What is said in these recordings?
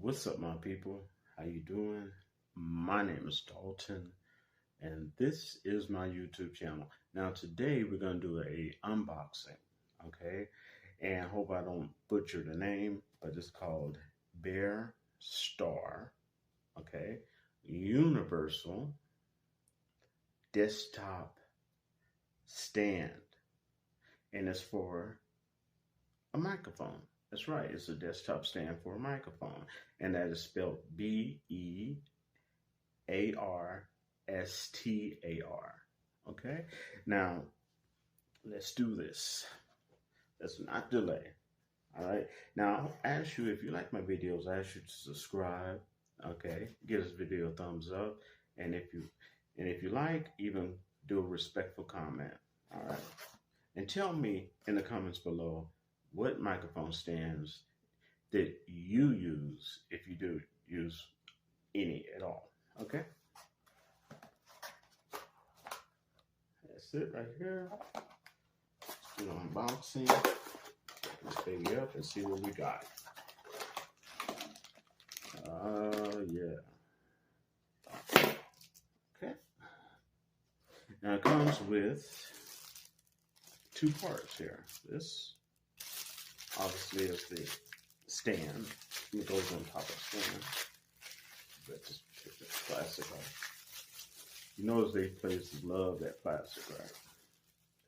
What's up, my people? How you doing? My name is Dalton, and this is my YouTube channel. Now, today we're gonna do a unboxing, okay? And hope I don't butcher the name, but it's called Bearstar, okay? Universal Desktop Stand, and it's for a microphone. That's right, it's a desktop stand for a microphone, and that is spelled Bearstar. Okay, now let's do this. Let's not delay. All right, now I ask you, if you like my videos, I ask you to subscribe. Okay, give this video a thumbs up, and if you like, even do a respectful comment. All right, and tell me in the comments below what microphone stands that you use, if you do use any at all. Okay, that's it right here. Let's do unboxing. Pick this baby up and see what we got. Yeah. Okay. Now it comes with two parts here. This obviously is the stand. It goes on top of the stand. But just take the plastic off. You notice they places love that plastic, right?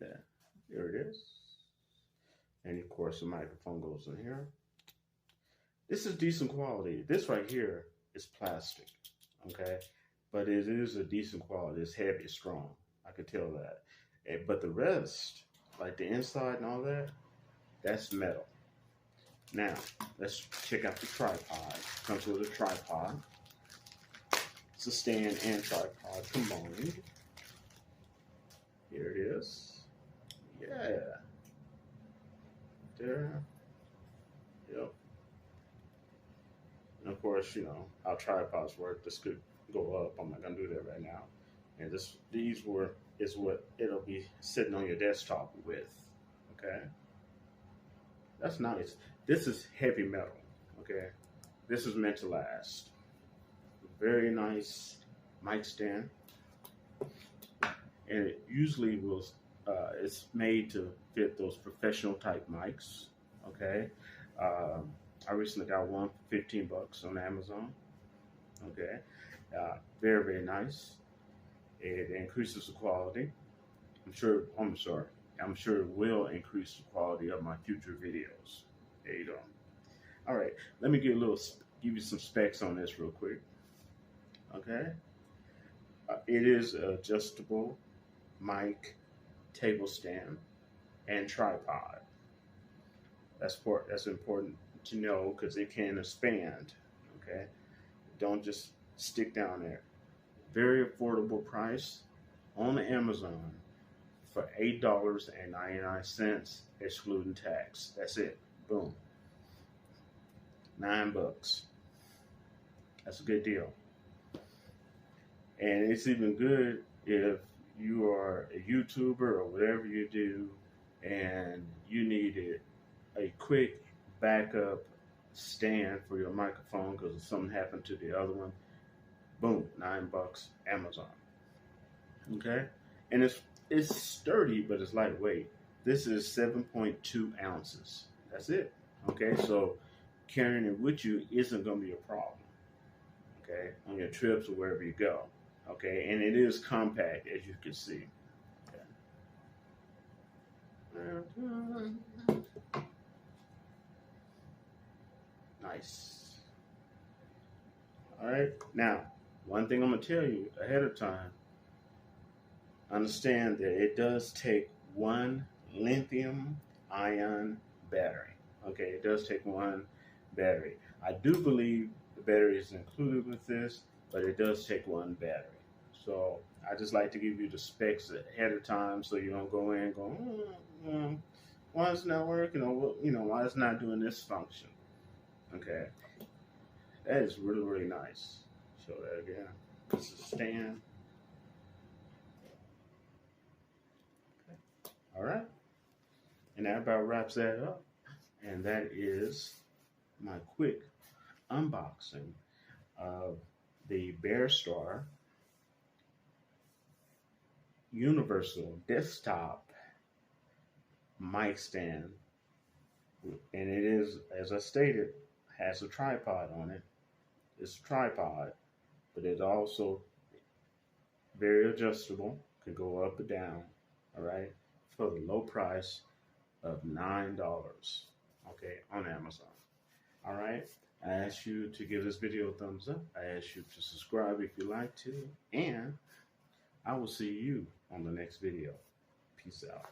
Yeah. There it is. And of course the microphone goes in here. This is decent quality. This right here is plastic, okay? But it is a decent quality. It's heavy, it's strong. I could tell that. But the rest, like the inside and all that, that's metal. Now, let's check out the tripod. Comes with a tripod. It's a stand and tripod combined. Here it is. Yeah. There. Yep. And of course, you know how tripods work. This could go up. I'm not gonna do that right now. And these is what it'll be sitting on your desktop with. Okay. That's nice. This is heavy metal. Okay. This is meant to last. Very nice mic stand. And it usually will. It's made to fit those professional type mics. Okay. I recently got one for 15 bucks on Amazon. Okay. Very, very nice. It increases the quality. I'm sure it will increase the quality of my future videos. There you go. All right. Let me give you some specs on this real quick. Okay. It is an adjustable mic, table stand, and tripod. That's important to know because it can expand. Okay, don't just stick down there. Very affordable price on Amazon for $8.99 excluding tax. That's it. Boom. $9. That's a good deal. And it's even good if you are a YouTuber or whatever you do and you needed a quick backup stand for your microphone because if something happened to the other one. Boom, $9, Amazon. Okay, and it's sturdy, but it's lightweight. This is 7.2 ounces. That's it. Okay, so carrying it with you isn't going to be a problem. Okay, on your trips or wherever you go. Okay, and it is compact, as you can see. Okay. Nice. All right, now, one thing I'm going to tell you ahead of time, understand that it does take one lithium ion battery. Okay, it does take one battery. I do believe the battery is included with this, but it does take one battery. So I just like to give you the specs ahead of time so you don't go in and go, why is it not working? Or, why is it not doing this function? Okay, that is really, really nice. Show that again. This is a stand. Okay. All right. And that about wraps that up. And that is my quick unboxing of the Bearstar Universal Desktop Mic Stand. And it is, as I stated, has a tripod on it. It's a tripod, but it's also very adjustable, can go up or down, all right, for the low price of $9, okay, on Amazon. All right, I ask you to give this video a thumbs up. I ask you to subscribe if you like to, and I will see you on the next video. Peace out.